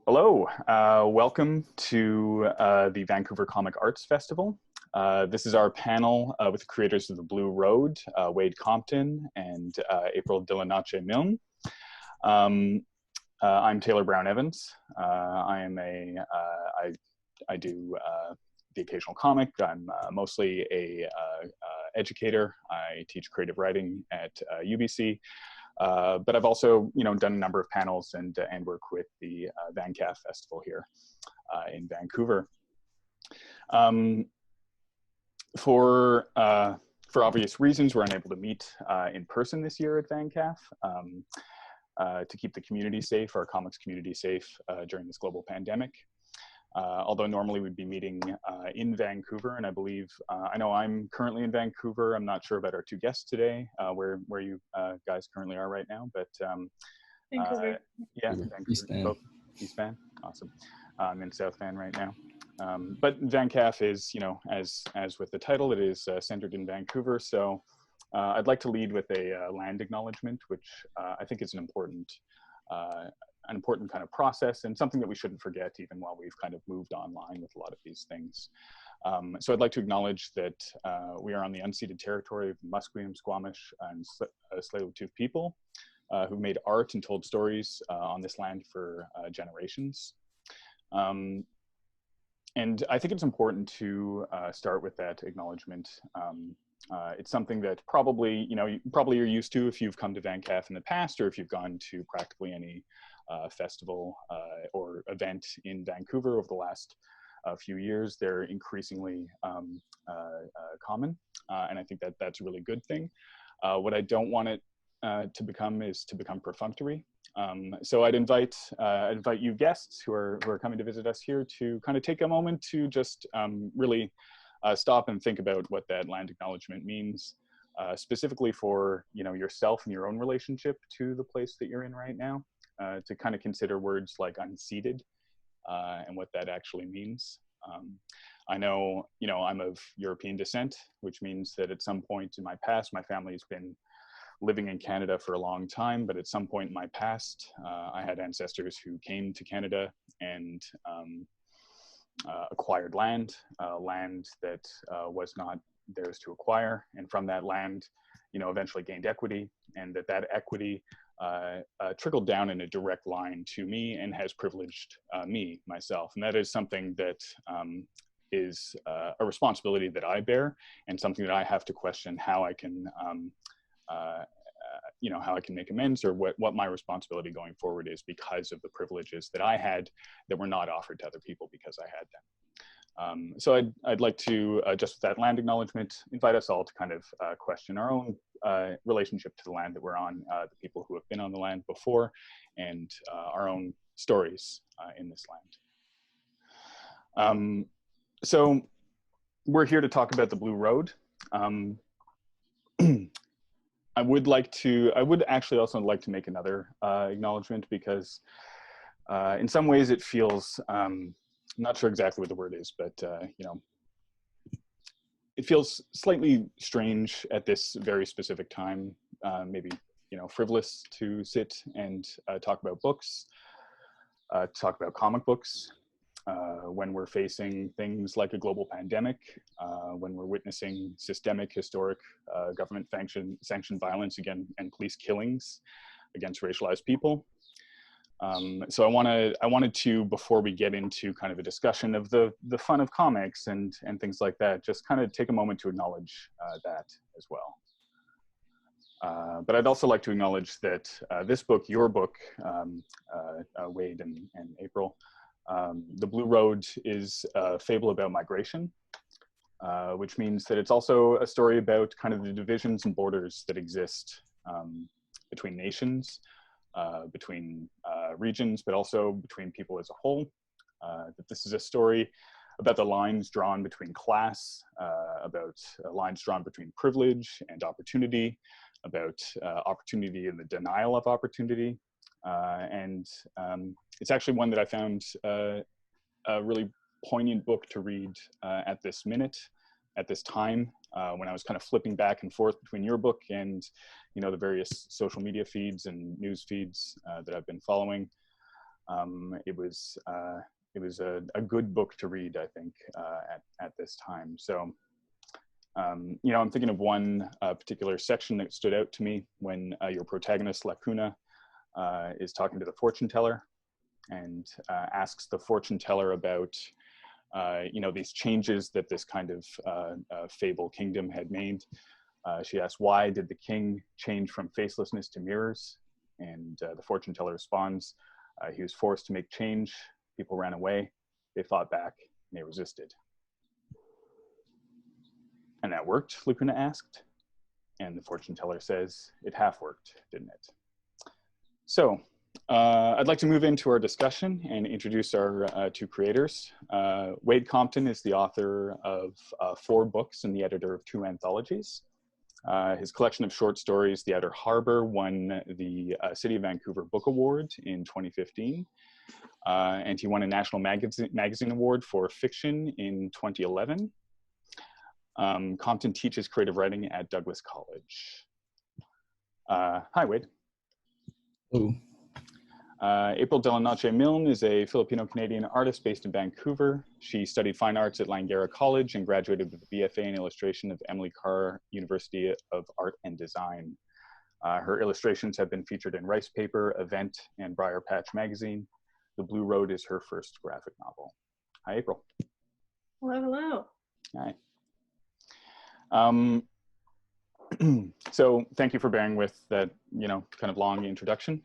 Hello, welcome to the Vancouver Comic Arts Festival. This is our panel with the creators of The Blue Road, Wayde Compton and April dela Noche Milne. I'm Taylor Brown Evans. I do the occasional comic. I'm mostly a educator. I teach creative writing at UBC. But I've also, done a number of panels and work with the VanCAF festival here in Vancouver. For obvious reasons, we're unable to meet in person this year at VanCAF to keep the community safe, our comics community safe during this global pandemic. Although normally we'd be meeting in Vancouver, and I believe, I know I'm currently in Vancouver. I'm not sure about our two guests today, where you guys currently are right now, but Vancouver. Yeah, Vancouver, both East Van, awesome. I'm in South Van right now. But VanCAF is, as with the title, it is centered in Vancouver. So I'd like to lead with a land acknowledgement, which I think is an important kind of process and something that we shouldn't forget even while we've kind of moved online with a lot of these things. So I'd like to acknowledge that we are on the unceded territory of Musqueam, Squamish, and Tsleil-Waututh people who've made art and told stories on this land for generations. And I think it's important to start with that acknowledgement. It's something that probably, you're used to if you've come to VanCAF in the past, or if you've gone to practically any festival or event in Vancouver over the last few years. They're increasingly common, and I think that that's a really good thing. What I don't want it to become is to become perfunctory. So I'd invite you guests who are coming to visit us here to kind of take a moment to just really stop and think about what that land acknowledgement means, specifically for yourself and your own relationship to the place that you're in right now, to kind of consider words like unceded and what that actually means. I know, I'm of European descent, which means that at some point in my past, my family's been living in Canada for a long time, but at some point in my past, I had ancestors who came to Canada and acquired land that was not theirs to acquire, and from that land, eventually gained equity, and that equity trickled down in a direct line to me and has privileged myself. And that is something that is a responsibility that I bear, and something that I have to question how I can how I can make amends, or what my responsibility going forward is because of the privileges that I had that were not offered to other people because I had them. So I'd like to, just with that land acknowledgement, invite us all to kind of question our own relationship to the land that we're on, the people who have been on the land before, and our own stories in this land. So we're here to talk about The Blue Road. I would actually also like to make another acknowledgement, because in some ways it feels, I'm not sure exactly what the word is, but it feels slightly strange at this very specific time, maybe frivolous to sit and talk about books, talk about comic books, when we're facing things like a global pandemic, when we're witnessing systemic, historic government sanctioned violence again and police killings against racialized people. So I wanted to, before we get into kind of a discussion of the fun of comics and things like that, just kind of take a moment to acknowledge that as well. But I'd also like to acknowledge that this book, your book, Wayde and April, The Blue Road, is a fable about migration, which means that it's also a story about kind of the divisions and borders that exist between nations, between regions, but also between people as a whole. That this is a story about the lines drawn between class, about lines drawn between privilege and opportunity, about opportunity and the denial of opportunity. And it's actually one that I found a really poignant book to read at this minute, at this time, when I was kind of flipping back and forth between your book and, the various social media feeds and news feeds that I've been following. It was a good book to read, I think, at this time. So, you know, I'm thinking of one particular section that stood out to me when your protagonist, Lacuna, is talking to the fortune teller and asks the fortune teller about, you know, these changes that this kind of fable kingdom had made. She asks, why did the king change from facelessness to mirrors? And the fortune teller responds, he was forced to make change. People ran away. They fought back. And they resisted. And that worked, Lacuna asked. And the fortune teller says, it half worked, didn't it? So I'd like to move into our discussion and introduce our two creators. Wayde Compton is the author of 4 books and the editor of 2 anthologies. His collection of short stories, The Outer Harbor, won the City of Vancouver Book Award in 2015. And he won a National Magazine Award for fiction in 2011. Compton teaches creative writing at Douglas College. Hi, Wayde. Hello. April dela Noche Milne is a Filipino-Canadian artist based in Vancouver. She studied fine arts at Langara College and graduated with a BFA in illustration of Emily Carr University of Art and Design. Her illustrations have been featured in Rice Paper, Event, and Briar Patch Magazine. The Blue Road is her first graphic novel. Hi, April. Hello, hello. Hi. So thank you for bearing with that, you know, kind of long introduction.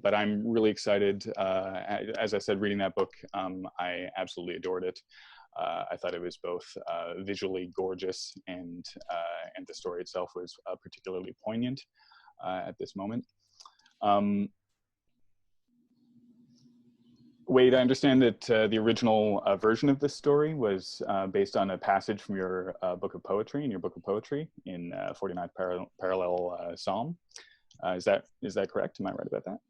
But I'm really excited. As I said, reading that book, I absolutely adored it. I thought it was both visually gorgeous and the story itself was particularly poignant at this moment. Wayde, I understand that the original version of this story was based on a passage from your book of poetry, in 49th Parallel Psalm. Is that correct? Am I right about that?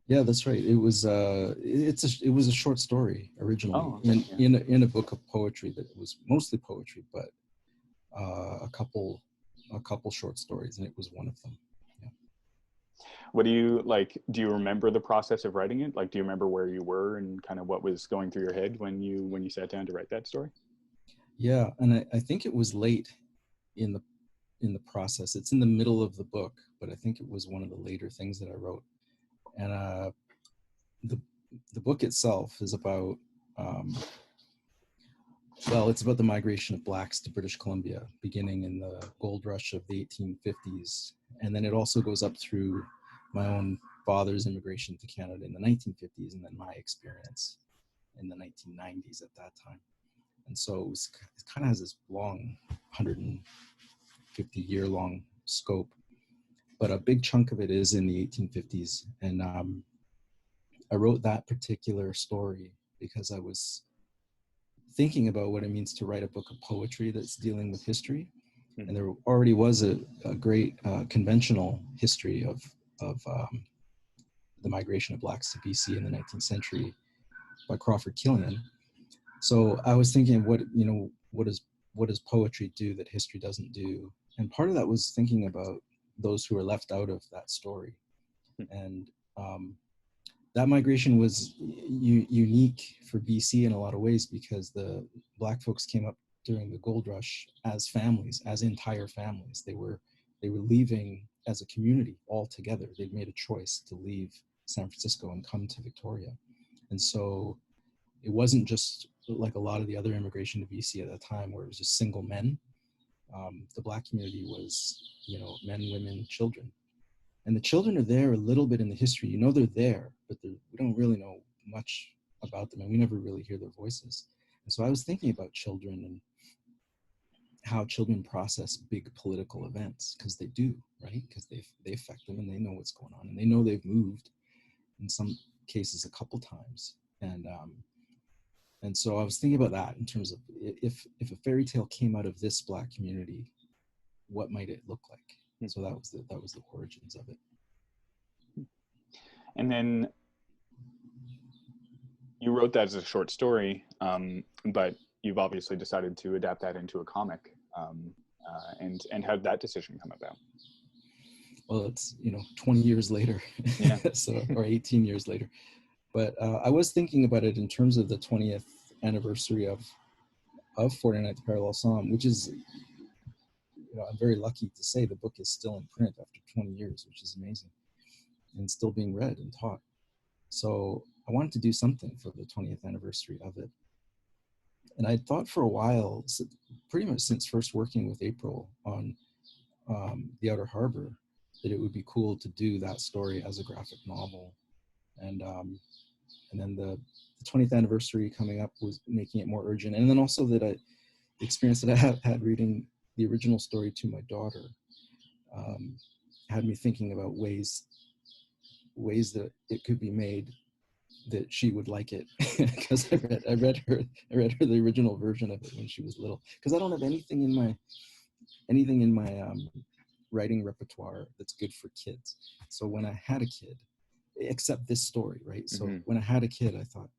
Yeah, that's right. It was it was a short story originally. Oh, okay, in a book of poetry that was mostly poetry, but a couple short stories, and it was one of them. What do you like? Do you remember the process of writing it? Like, do you remember where you were and kind of what was going through your head when you sat down to write that story? Yeah, and I think it was late in the process. It's in the middle of the book, but I think it was one of the later things that I wrote. And the book itself is about it's about the migration of blacks to British Columbia, beginning in the gold rush of the 1850s, and then it also goes up through my own father's immigration to Canada in the 1950s, and then my experience in the 1990s at that time. And so it kind of has this long 150-year long scope, but a big chunk of it is in the 1850s. And I wrote that particular story because I was thinking about what it means to write a book of poetry that's dealing with history. And there already was a great conventional history of the migration of blacks to BC in the 19th century by Crawford Killian. So I was thinking, what does poetry do that history doesn't do? And part of that was thinking about those who are left out of that story. And that migration was unique for BC in a lot of ways because the black folks came up during the gold rush as families, as entire families. They were leaving as a community all together. They'd made a choice to leave San Francisco and come to Victoria. And so it wasn't just like a lot of the other immigration to BC at that time where it was just single men. The black community was, men, women, children. And the children are there a little bit in the history. They're there, but we don't really know much about them, and we never really hear their voices. And so I was thinking about children and how children process big political events, because they do, right? Because they affect them, and they know what's going on, and they know they've moved in some cases a couple times. And so I was thinking about that in terms of if a fairy tale came out of this black community, what might it look like? And so that was the origins of it. And then you wrote that as a short story, but you've obviously decided to adapt that into a comic. And how did that decision come about? Well, it's 20 years later, yeah. or 18 years later. But I was thinking about it in terms of the 20th anniversary of 49th Parallel Psalm, which is, I'm very lucky to say the book is still in print after 20 years, which is amazing, and still being read and taught. So I wanted to do something for the 20th anniversary of it. And I thought for a while, pretty much since first working with April on The Outer Harbor, that it would be cool to do that story as a graphic novel. And then the 20th anniversary coming up was making it more urgent. And then also that the experience that I have had reading the original story to my daughter had me thinking about ways that it could be made that she would like it, because I read her the original version of it when she was little, because I don't have anything in my writing repertoire that's good for kids. So when I had a kid, except this story, right? So when I had a kid, I thought,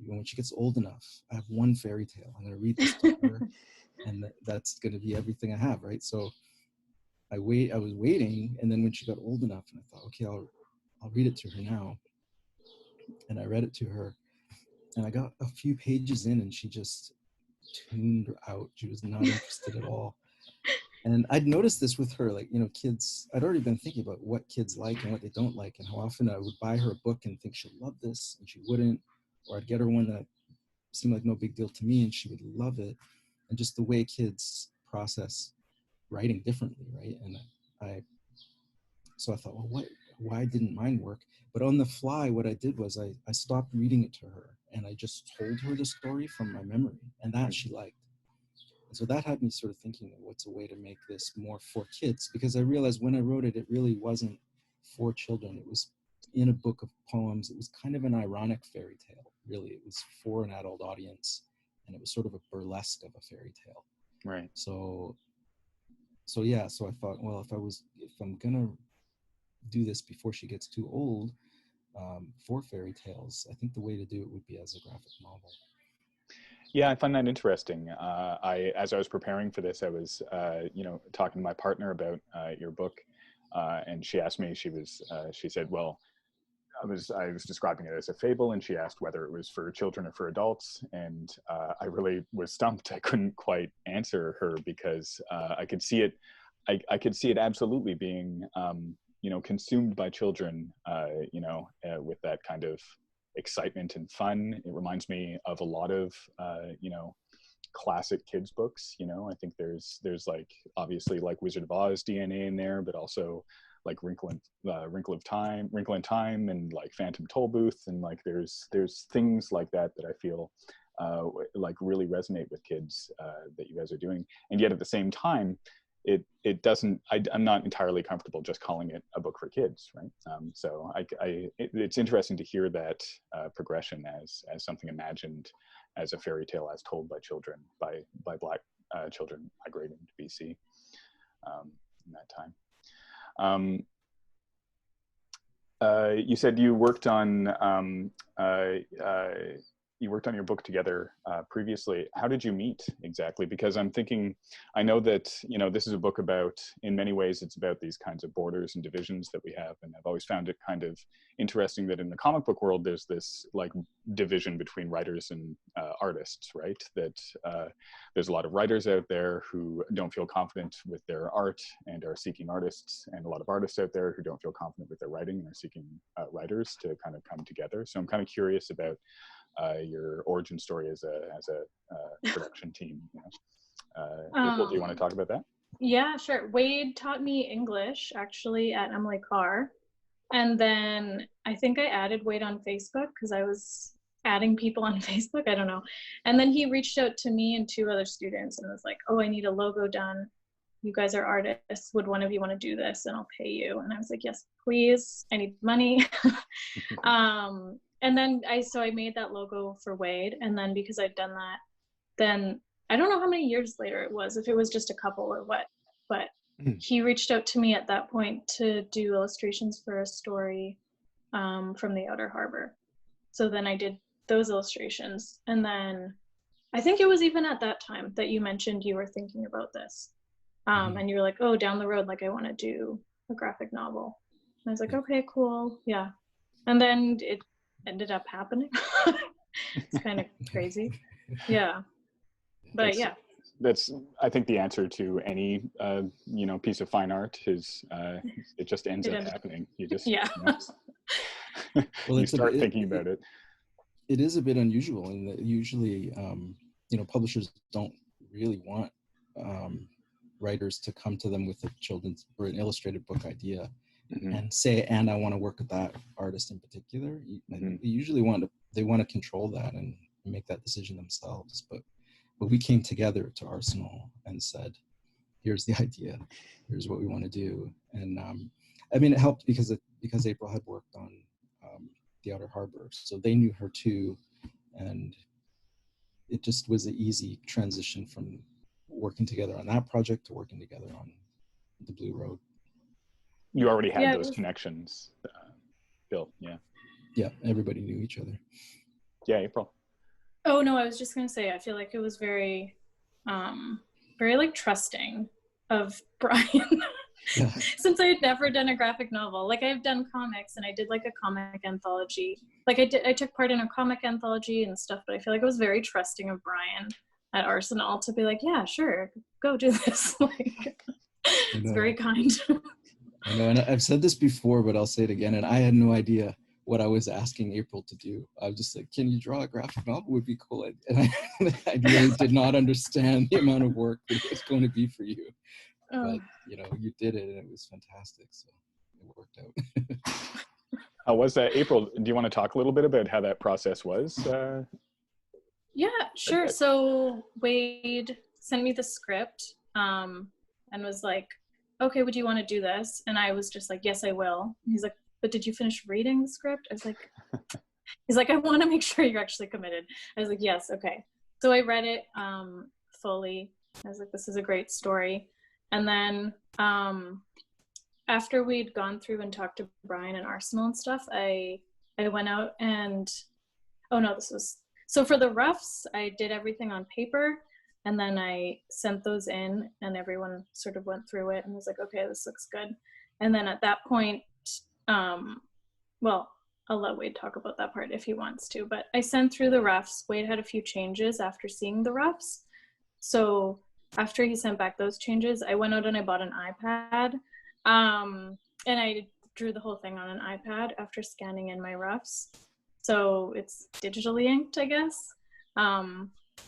when she gets old enough, I have one fairy tale. I'm going to read this to her, and that's going to be everything I have, right? So I was waiting, and then when she got old enough, and I thought, okay, I'll read it to her now. And I read it to her, and I got a few pages in, and she just tuned out. She was not interested at all. And I'd noticed this with her, like, kids, I'd already been thinking about what kids like and what they don't like, and how often I would buy her a book and think she'll love this, and she wouldn't. Or I'd get her one that seemed like no big deal to me, and she would love it. And just the way kids process writing differently, right? And so I thought, well, why didn't mine work? But on the fly, what I did was I stopped reading it to her, and I just told her the story from my memory, and that she liked. And so that had me sort of thinking, what's a way to make this more for kids? Because I realized when I wrote it, it really wasn't for children. It was in a book of poems. It was kind of an ironic fairy tale, really. It was for an adult audience, and it was sort of a burlesque of a fairy tale. Right. So I thought, well, if I'm gonna do this before she gets too old, for fairy tales, I think the way to do it would be as a graphic novel. Yeah, I find that interesting. As I was preparing for this, I was, talking to my partner about your book, and she asked me. She said, "Well, I was describing it as a fable," and she asked whether it was for children or for adults, and I really was stumped. I couldn't quite answer her, because I could see it. I could see it absolutely being, consumed by children, with that kind of excitement and fun. It reminds me of a lot of, classic kids books. I think there's like, obviously, like Wizard of Oz DNA in there, but also like Wrinkle in Time, and like Phantom Tollbooth, and like there's things like that I feel like really resonate with kids that you guys are doing. And yet at the same time, it doesn't. I'm not entirely comfortable just calling it a book for kids, right? So it's interesting to hear that progression as something imagined as a fairy tale, as told by children, by Black children migrating to BC in that time. You said you worked on your book together previously. How did you meet exactly? Because I'm thinking, I know that, this is a book about, in many ways, it's about these kinds of borders and divisions that we have. And I've always found it kind of interesting that in the comic book world, there's this like division between writers and artists, right? That there's a lot of writers out there who don't feel confident with their art and are seeking artists, and a lot of artists out there who don't feel confident with their writing and are seeking writers to kind of come together. So I'm kind of curious about your origin story as a production team. April, do you want to talk about that? Yeah, sure. Wayde taught me English actually at Emily Carr. And then I think I added Wayde on Facebook because I was adding people on Facebook. I don't know. And then he reached out to me and two other students and was like, oh, I need a logo done. You guys are artists. Would one of you want to do this? And I'll pay you. And I was like, yes, please. I need money. And then I made that logo for Wayde. And then because I'd done that, then I don't know how many years later it was, if it was just a couple or what, but he reached out to me at that point to do illustrations for a story from the Outer Harbor. So then I did those illustrations. And then I think it was even at that time that you mentioned you were thinking about this. And you were like, oh, down the road, like I want to do a graphic novel. And I was like, okay, cool. Yeah. And then ended up happening. It's kind of crazy. Yeah. But yeah. That's I think the answer to any piece of fine art is it just ends up happening. You just yeah. Well, you start thinking about it. It is a bit unusual in that usually publishers don't really want writers to come to them with a children's or an illustrated book idea and say, and I want to work with that artist in particular. They usually want to control that and make that decision themselves. But we came together to Arsenal and said, here's the idea, here's what we want to do. And it helped because April had worked on The Outer Harbor, so they knew her too, and it just was an easy transition from working together on that project to working together on The Blue Road. You already had those connections built. Yeah, everybody knew each other. Yeah. April. Oh no, I was just gonna say I feel like it was very like trusting of Brian. Yeah. Since I had never done a graphic novel. Like I've done comics and I did like a comic anthology. Like I took part in a comic anthology and stuff, but I feel like I was very trusting of Brian at Arsenal to be like, yeah, sure, go do this. Like it's very kind. I know, and I've said this before, but I'll say it again. And I had no idea what I was asking April to do. I was just like, can you draw a graphic novel? Would be cool. And I really did not understand the amount of work that it was going to be for you. But you did it, and it was fantastic. So it worked out. How was that, April? Do you want to talk a little bit about how that process was? Yeah, sure. So Wayde sent me the script and was like, okay, would you want to do this? And I was just like, yes, I will. And he's like, but did you finish reading the script? I was like, he's like, I want to make sure you're actually committed. I was like, yes, okay. So I read it fully. I was like, this is a great story. And then after we'd gone through and talked to Brian and Arsenal and stuff, I went out and, so for the roughs, I did everything on paper, and then I sent those in, and everyone sort of went through it and was like, okay, this looks good. And then at that point, well, I'll let Wayde talk about that part if he wants to, but I sent through the roughs. Wayde had a few changes after seeing the roughs. So after he sent back those changes, I went out and I bought an iPad. And I drew the whole thing on an iPad after scanning in my roughs. So it's digitally inked, I guess.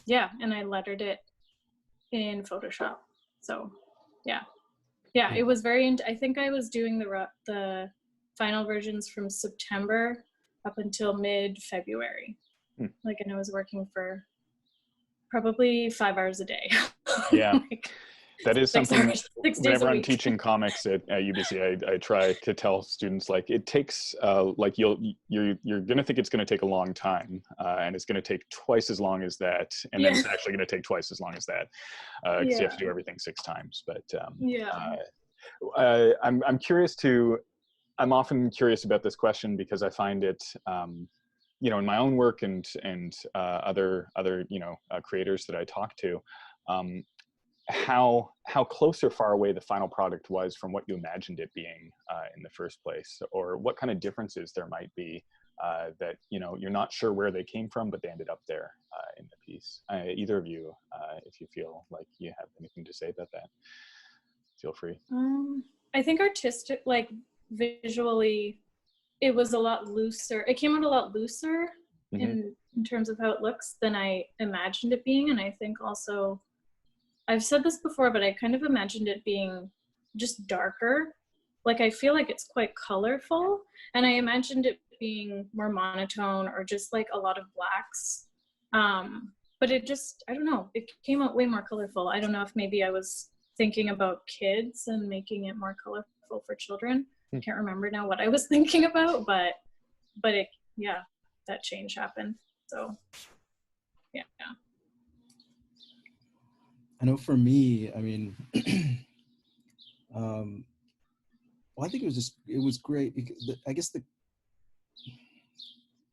Yeah, and I lettered it in Photoshop. So yeah, it was I think I was doing the final versions from September up until mid-February. Like, and I was working for probably 5 hours a day. Yeah. Like, that is something, 6 days whenever a I'm week. teaching comics at UBC, I try to tell students, like, it takes, like, you're going to think it's going to take a long time, and it's going to take twice as long as that, and then it's actually going to take twice as long as that, because you have to do everything 6 times. But I'm often curious about this question because I find it, in my own work and other creators that I talk to, how close or far away the final product was from what you imagined it being in the first place, or what kind of differences there might be that you're not sure where they came from, but they ended up there in the piece. Either of you, if you feel like you have anything to say about that, feel free. I think artistic, like visually, it was a lot looser. It came out a lot looser in terms of how it looks than I imagined it being. And I think also, I've said this before, but I kind of imagined it being just darker. Like, I feel like it's quite colorful, and I imagined it being more monotone or just like a lot of blacks. But it just, I don't know, it came out way more colorful. I don't know if maybe I was thinking about kids and making it more colorful for children. I can't remember now what I was thinking about, but it, that change happened. So yeah. I know for me, I mean, well, I think it was great because I guess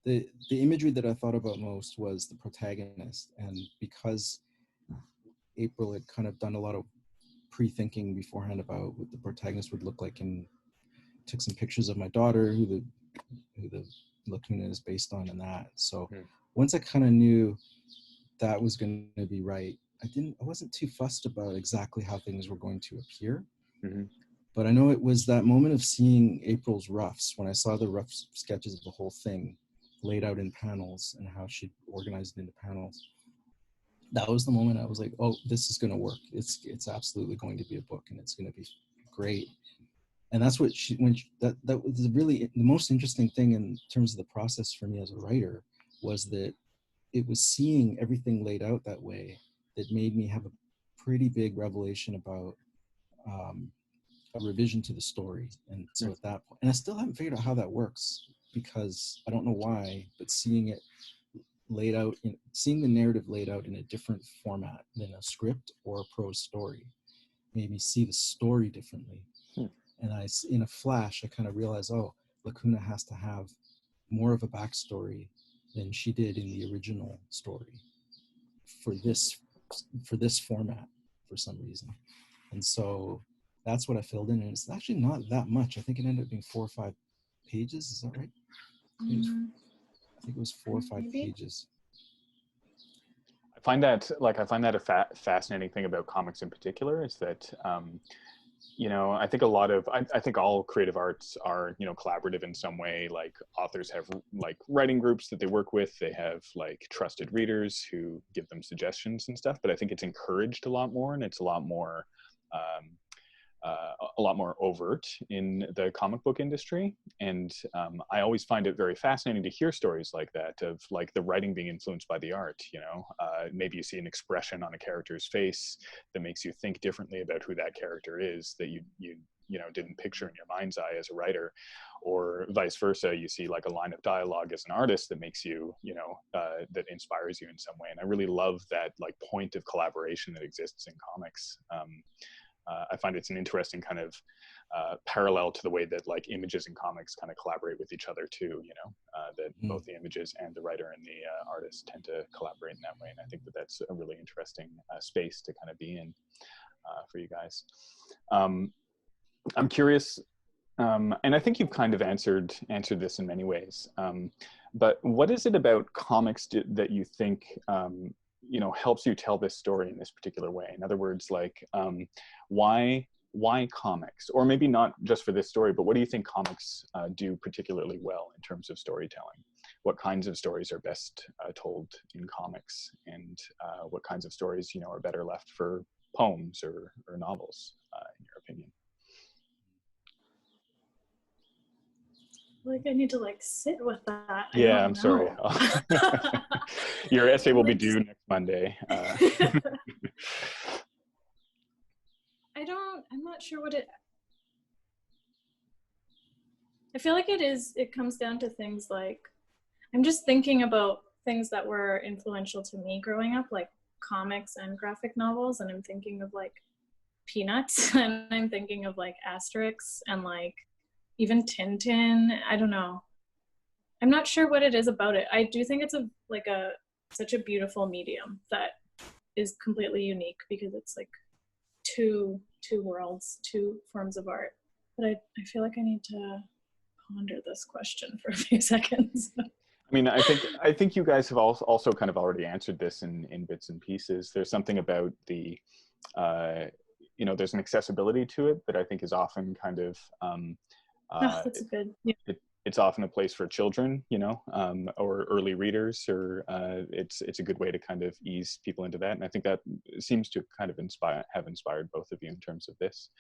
the imagery that I thought about most was the protagonist, and because April had kind of done a lot of pre-thinking beforehand about what the protagonist would look like, and took some pictures of my daughter, who the Lacuna is based on in that. So Hmm. once I kind of knew that was going to be right, I wasn't too fussed about exactly how things were going to appear. Mm-hmm. But I know it was that moment of seeing April's roughs, when I saw the rough sketches of the whole thing laid out in panels and how she organized it into panels. That was the moment I was like, oh, this is going to work. It's absolutely going to be a book, and it's going to be great. And that's what that was really the most interesting thing in terms of the process for me as a writer, was that it was seeing everything laid out that way that made me have a pretty big revelation about a revision to the story. And so at that point, and I still haven't figured out how that works, because I don't know why, but seeing it laid out, seeing the narrative laid out in a different format than a script or a prose story made me see the story differently. And in a flash, I kind of realized, oh, Lacuna has to have more of a backstory than she did in the original story for this format for some reason. And so that's what I filled in, and it's actually not that much. I think it ended up being 4 or 5 pages. Is that right? I think it was 4 or 5 pages. I find that a fascinating thing about comics in particular is that, I think I think all creative arts are, collaborative in some way. Like authors have like writing groups that they work with. They have like trusted readers who give them suggestions and stuff. But I think it's encouraged a lot more, and it's a lot more overt in the comic book industry. And I always find it very fascinating to hear stories like that, of like the writing being influenced by the art. Maybe you see an expression on a character's face that makes you think differently about who that character is, that you didn't picture in your mind's eye as a writer, or vice versa. You see like a line of dialogue as an artist that makes you, that inspires you in some way. And I really love that like point of collaboration that exists in comics. I find it's an interesting kind of parallel to the way that like images and comics kind of collaborate with each other too, that both the images and the writer and the artist tend to collaborate in that way. And I think that that's a really interesting space to kind of be in for you guys. I'm curious, and I think you've kind of answered this in many ways, but what is it about comics that you think helps you tell this story in this particular way? In other words, like, why comics? Or maybe not just for this story, but what do you think comics do particularly well in terms of storytelling? What kinds of stories are best told in comics, and what kinds of stories, are better left for poems or novels, in your opinion? Like I need to like sit with that. Yeah, I'm sorry. Your essay will be due next Monday. I'm not sure what I feel like it comes down to things like, I'm just thinking about things that were influential to me growing up, like comics and graphic novels, and I'm thinking of like Peanuts, and I'm thinking of like Asterix, and like even Tintin. I don't know. I'm not sure what it is about it. I do think it's such a beautiful medium that is completely unique, because it's like two worlds, two forms of art. But I feel like I need to ponder this question for a few seconds. I mean, I think you guys have also kind of already answered this in bits and pieces. There's something about the, there's an accessibility to it that I think is often kind of, that's good. Yeah. It's often a place for children, or early readers, or it's a good way to kind of ease people into that. And I think that seems to kind of have inspired both of you in terms of this.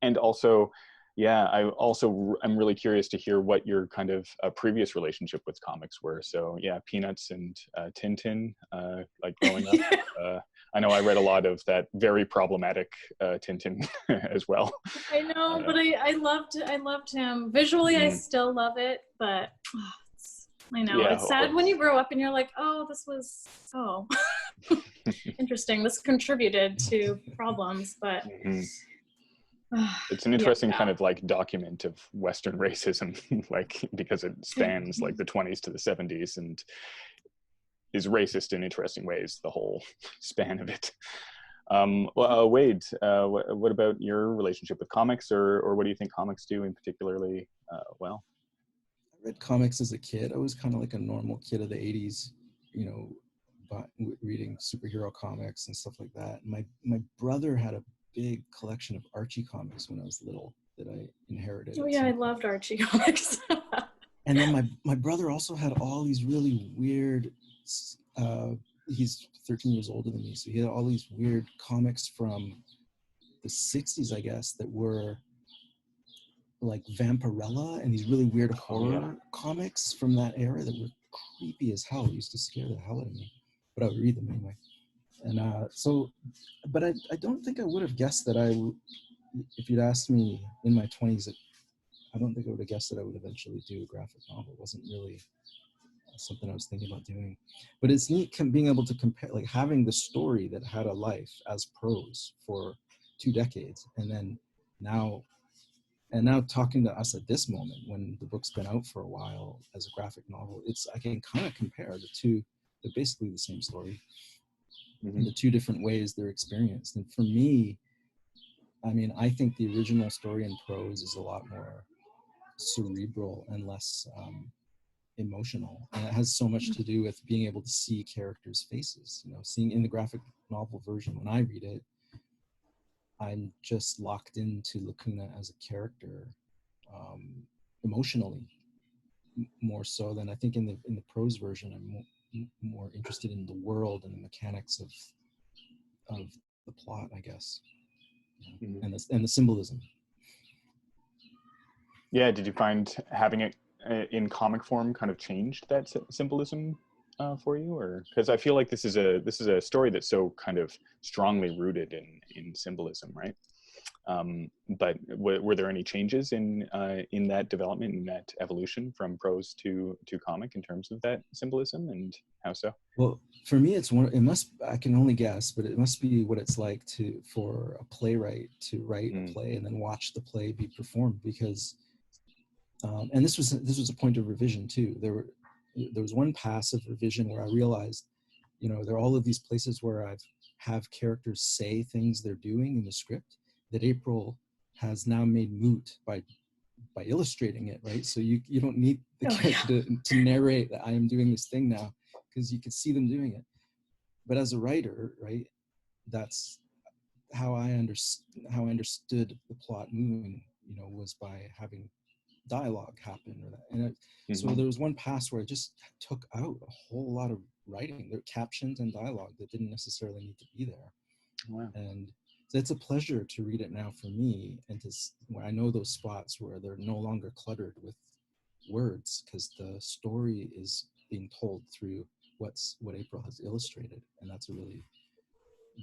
And also, yeah, I'm really curious to hear what your kind of previous relationship with comics were. So yeah, Peanuts and Tintin, like growing up. I know I read a lot of that very problematic Tintin as well. I know, but I loved him. Visually, I still love it, but I know, it's sad when you grow up and you're like, oh, this was interesting. This contributed to problems, but it's an interesting kind of like document of Western racism, like, because it spans like the 20s to the 70s and is racist in interesting ways, the whole span of it. Wayde, what about your relationship with comics, or what do you think comics do in particularly well? I read comics as a kid. I was kind of like a normal kid of the 80s, you know, but reading superhero comics and stuff like that. My brother had a big collection of Archie comics when I was little that I inherited. Oh yeah, I loved Archie comics. And then my brother also had all these really weird, he's 13 years older than me, so he had all these weird comics from the 60s, I guess, that were like Vampirella and these really weird horror comics from that era that were creepy as hell. It used to scare the hell out of me, but I would read them anyway. And but I don't think I would have guessed that if you'd asked me in my 20s, I don't think I would have guessed that I would eventually do a graphic novel. It wasn't really something I was thinking about doing. But it's neat being able to compare, like having the story that had a life as prose for 2 decades, and then now talking to us at this moment when the book's been out for a while as a graphic novel, I can kind of compare the two. They're basically the same story, in the 2 different ways they're experienced. And for me, I mean, I think the original story in prose is a lot more cerebral and less emotional, and it has so much to do with being able to see characters' faces. You know, seeing in the graphic novel version, when I read it, I'm just locked into Lacuna as a character, emotionally, more so than I think in the prose version. I'm more interested in the world and the mechanics of the plot, I guess, and the symbolism. Yeah, did you find having it in comic form kind of changed that symbolism for you, or because I feel like this is a story that's so kind of strongly rooted in symbolism, right? But were there any changes in that development, in that evolution from prose to comic in terms of that symbolism, and how so? Well, for me, I can only guess, but it must be what it's like for a playwright to write a play and then watch the play be performed, because and this was a point of revision too. There was one pass of revision where I realized, you know, there are all of these places where have characters say things they're doing in the script that April has now made moot by illustrating it, right? So you don't need the character to narrate that I am doing this thing now, because you can see them doing it. But as a writer, right, that's how I understood the plot moving, you know, was by having dialogue happen, so there was one pass where I just took out a whole lot of writing. There were captions and dialogue that didn't necessarily need to be there. Wow. And so it's a pleasure to read it now for me, and where I know those spots where they're no longer cluttered with words, because the story is being told through what April has illustrated, and that's a really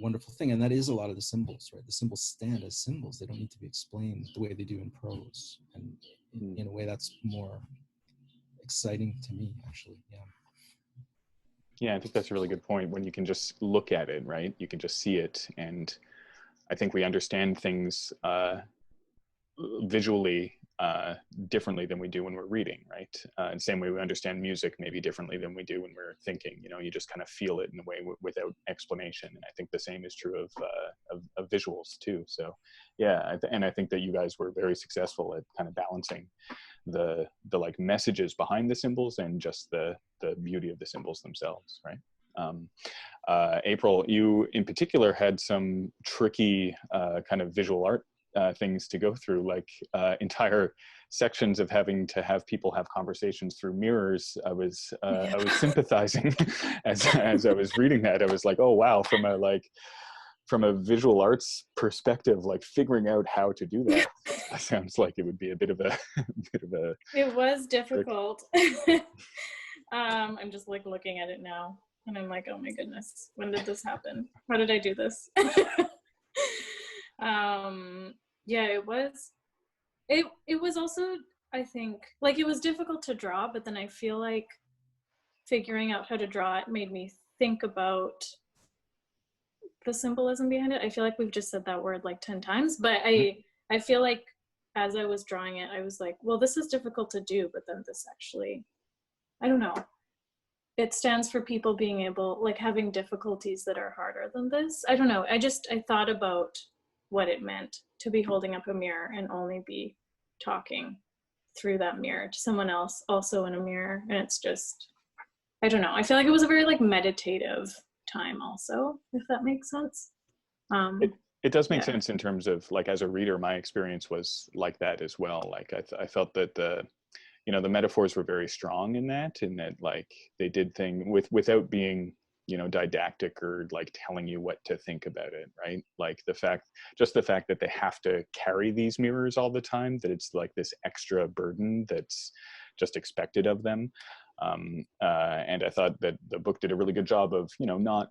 wonderful thing. And that is a lot of the symbols, right? The symbols stand as symbols. They don't need to be explained the way they do in prose, and in a way that's more exciting to me, actually. Yeah, I think that's a really good point. When you can just look at it, right? You can just see it, and I think we understand things visually differently than we do when we're reading, right? In the same way we understand music maybe differently than we do when we're thinking. You know, you just kind of feel it in a way without explanation. And I think the same is true of visuals too. So yeah, and I think that you guys were very successful at kind of balancing the like messages behind the symbols and just the beauty of the symbols themselves, right? April, you in particular had some tricky kind of visual art things to go through, like entire sections of having to have people have conversations through mirrors. I was sympathizing as I was reading that. I was like, oh wow, from a visual arts perspective, like figuring out how to do that sounds like it would be a bit of a It was difficult. I'm just like looking at it now and I'm like, oh my goodness, when did this happen? How did I do this? Yeah, it was also, I think, like it was difficult to draw, but then I feel like figuring out how to draw it made me think about the symbolism behind it. I feel like we've just said that word like 10 times, but I feel like as I was drawing it, I was like, well, this is difficult to do, but then this actually, I don't know. It stands for people being able, like having difficulties that are harder than this. I don't know. I thought about what it meant to be holding up a mirror and only be talking through that mirror to someone else also in a mirror. And it's just, I don't know, I feel like it was a very like meditative time also, if that makes sense. It does make sense in terms of like, as a reader, my experience was like that as well. Like I felt that the metaphors were very strong in that like they did thing without being, didactic or like telling you what to think about it, right? Like the fact that they have to carry these mirrors all the time, that it's like this extra burden that's just expected of them. And I thought that the book did a really good job of, not,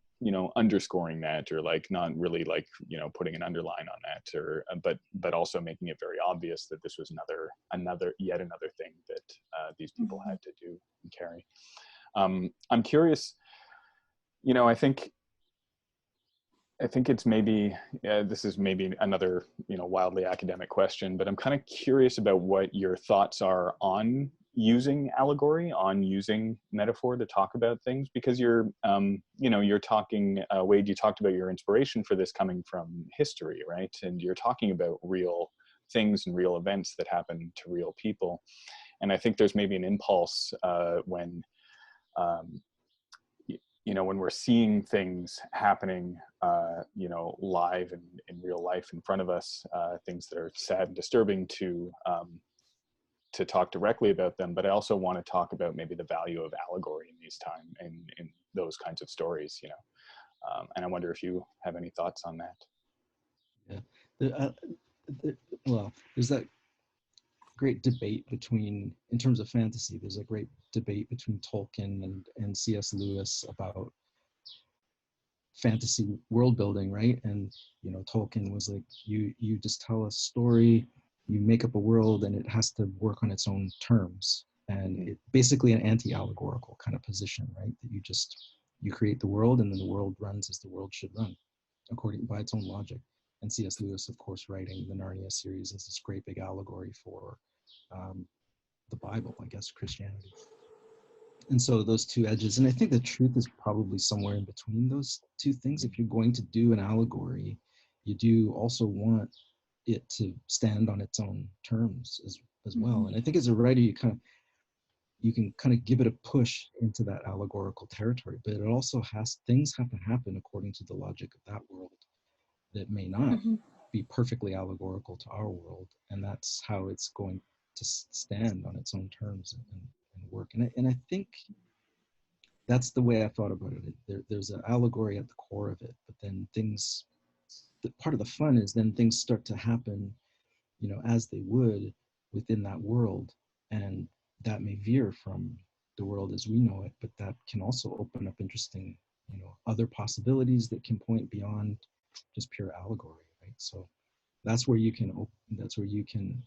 underscoring that, or like not really like, putting an underline on that, or, but also making it very obvious that this was yet another thing that these people had to do and carry. I'm curious, I think it's maybe, this is maybe another, wildly academic question, but I'm kind of curious about what your thoughts are on using allegory, on using metaphor to talk about things, because you're talking, Wayde, you talked about your inspiration for this coming from history, right? And you're talking about real things and real events that happen to real people. And I think there's maybe an impulse when we're seeing things happening, live in real life in front of us, things that are sad and disturbing, to talk directly about them. But I also want to talk about maybe the value of allegory in these time, in those kinds of stories, and I wonder if you have any thoughts on that. Yeah. Well, there's that great debate in terms of fantasy, there's a great debate between Tolkien and C.S. Lewis about fantasy world building, right? And Tolkien was like, you just tell a story, you make up a world, and it has to work on its own terms. And it basically an anti-allegorical kind of position, right? That you create the world, and then the world runs as the world should run, by its own logic. And C.S. Lewis, of course, writing the Narnia series as this great big allegory for the Bible, I guess, Christianity. And so those two edges, and I think the truth is probably somewhere in between those two things. If you're going to do an allegory, you do also want it to stand on its own terms as well. And I think as a writer, you can kind of give it a push into that allegorical territory, but it also things have to happen according to the logic of that world that may not be perfectly allegorical to our world, and that's how it's going to stand on its own terms and work. And I think that's the way I thought about it. There's an allegory at the core of it, but then part of the fun is then things start to happen, as they would within that world, and that may veer from the world as we know it, but that can also open up interesting, other possibilities that can point beyond just pure allegory, right? So that's where you can,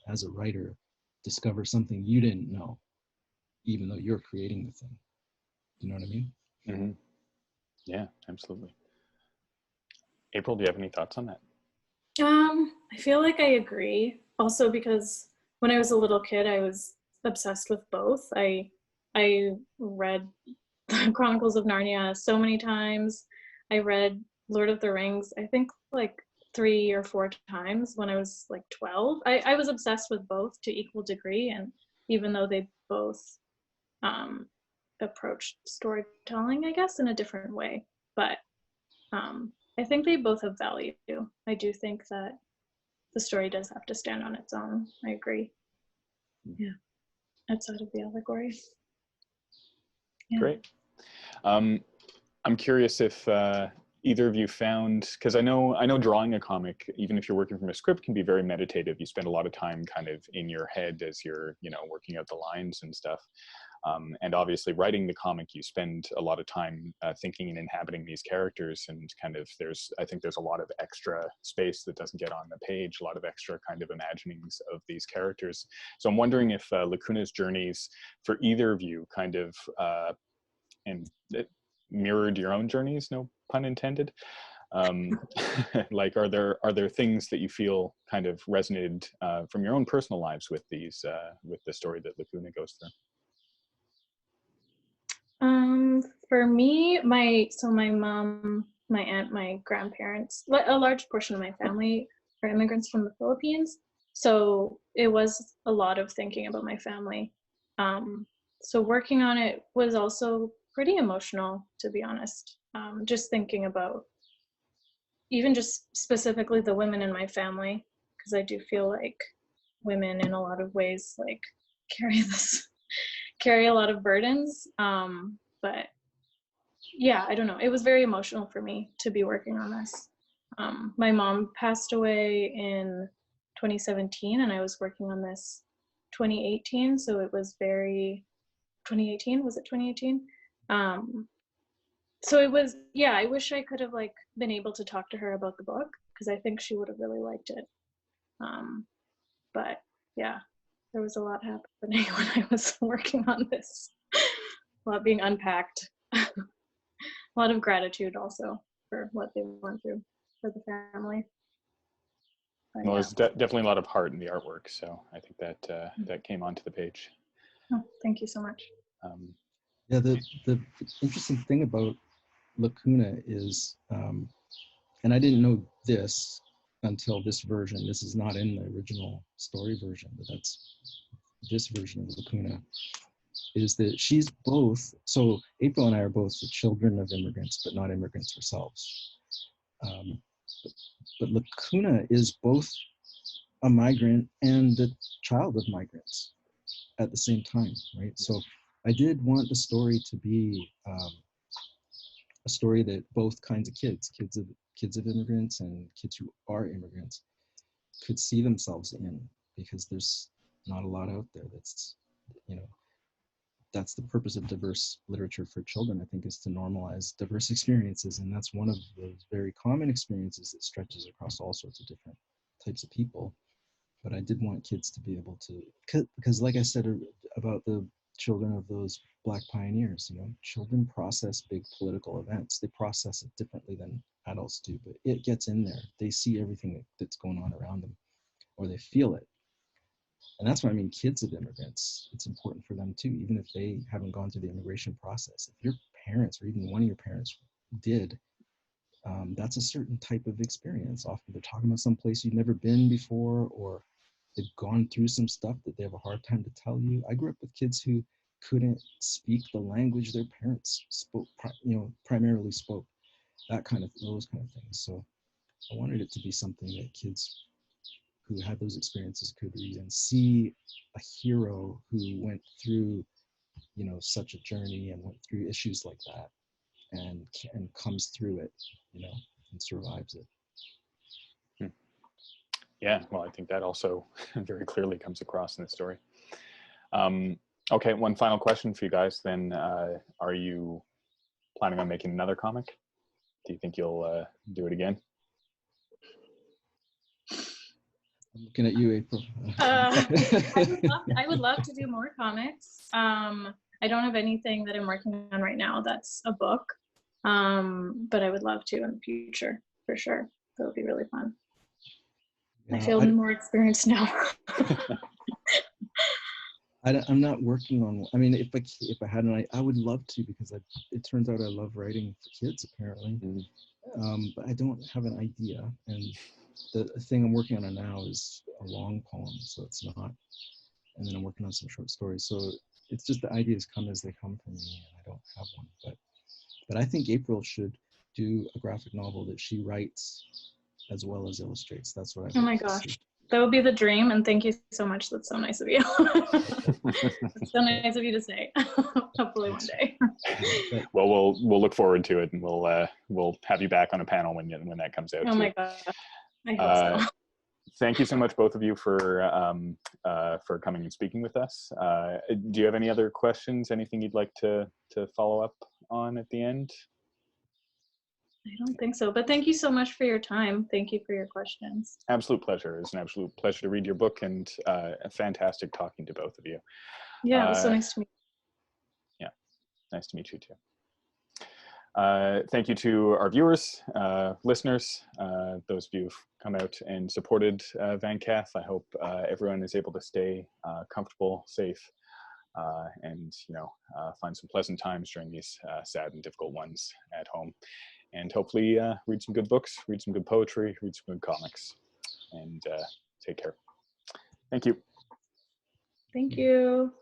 as a writer, discover something you didn't know, even though you're creating the thing. You know what I mean? Mm-hmm. Yeah, absolutely. April, do you have any thoughts on that? I feel like I agree. Also, because when I was a little kid, I was obsessed with both. I read the Chronicles of Narnia so many times. I read Lord of the Rings, I think like 3 or 4 times when I was like 12. I was obsessed with both to equal degree, and even though they both approached storytelling, I guess, in a different way, but I think they both have value. I do think that the story does have to stand on its own. I agree. Yeah, outside of the allegory. Yeah. Great. I'm curious if either of you found, because I know drawing a comic, even if you're working from a script, can be very meditative. You spend a lot of time kind of in your head as you're, working out the lines and stuff. And obviously writing the comic, you spend a lot of time thinking and inhabiting these characters, and kind of I think there's a lot of extra space that doesn't get on the page, a lot of extra kind of imaginings of these characters. So I'm wondering if Lacuna's journeys for either of you kind of, and it mirrored your own journeys, no pun intended. Like, are there things that you feel kind of resonated from your own personal lives with these, with the story that Lacuna goes through? For me, my mom, my aunt, my grandparents, a large portion of my family are immigrants from the Philippines. So it was a lot of thinking about my family. So working on it was also pretty emotional, to be honest. Just thinking about even just specifically the women in my family, because I do feel like women in a lot of ways like carry a lot of burdens. But yeah, I don't know. It was very emotional for me to be working on this. My mom passed away in 2017, and I was working on this 2018. So it was very 2018. Was it 2018? So it was, yeah. I wish I could have like been able to talk to her about the book because I think she would have really liked it. But yeah, there was a lot happening when I was working on this. A lot being unpacked. A lot of gratitude also for what they went through for the family. But, Well, yeah. there's definitely a lot of heart in the artwork, so I think that that came onto the page. Oh, thank you so much. Yeah, the interesting thing about Lacuna is, and I didn't know this until this version. This is not in the original story version, but that's this version of Lacuna. Is that she's both, so April and I are both the children of immigrants, but not immigrants ourselves. But Lacuna is both a migrant and the child of migrants at the same time, right? So I did want the story to be a story that both kinds of kids of immigrants and kids who are immigrants could see themselves in, because there's not a lot out there that's, that's the purpose of diverse literature for children, I think, is to normalize diverse experiences. And that's one of those very common experiences that stretches across all sorts of different types of people. But I did want kids to be able to, because like I said about the children of those Black pioneers, children process big political events. They process it differently than adults do, but it gets in there. They see everything that's going on around them, or they feel it. And that's why I mean, kids of immigrants, it's important for them too, even if they haven't gone through the immigration process. If your parents or even one of your parents did, that's a certain type of experience. Often they're talking about some place you've never been before, or they've gone through some stuff that they have a hard time to tell you. I grew up with kids who couldn't speak the language their parents spoke, primarily spoke, those kind of things. So I wanted it to be something that kids who had those experiences could read and see a hero who went through, such a journey and went through issues like that, and comes through it, and survives it. Yeah, well, I think that also very clearly comes across in the story. Okay, one final question for you guys then. Are you planning on making another comic? Do you think you'll do it again? I'm looking at you, April. I would love to do more comics. I don't have anything that I'm working on right now that's a book, but I would love to in the future, for sure. That would be really fun. I feel more experienced now. I'm not working on. I mean, if I had I would love to, because it turns out I love writing for kids apparently, but I don't have an idea. And the thing I'm working on now is a long poem, so it's not. And then I'm working on some short stories, so it's just the ideas come as they come for me, and I don't have one. But I think April should do a graphic novel that she writes as well as illustrates. That's what I. Oh my gosh. That would be the dream, and thank you so much. That's so nice of you. It's so nice of you to say. Hopefully one day. Well, we'll look forward to it, and we'll have you back on a panel when that comes out. Oh my gosh, I hope so. Thank you so much, both of you, for coming and speaking with us. Do you have any other questions? Anything you'd like to follow up on at the end? I don't think so, but thank you so much for your time. Thank you for your questions. Absolute pleasure. It's an absolute pleasure to read your book, and fantastic talking to both of you. Yeah, it was so nice to meet you. Yeah, nice to meet you too. Thank you to our viewers, listeners, those of you who've come out and supported VanCAF. I hope everyone is able to stay comfortable, safe, and find some pleasant times during these sad and difficult ones at home. And hopefully read some good books, read some good poetry, read some good comics, and take care. Thank you. Thank you.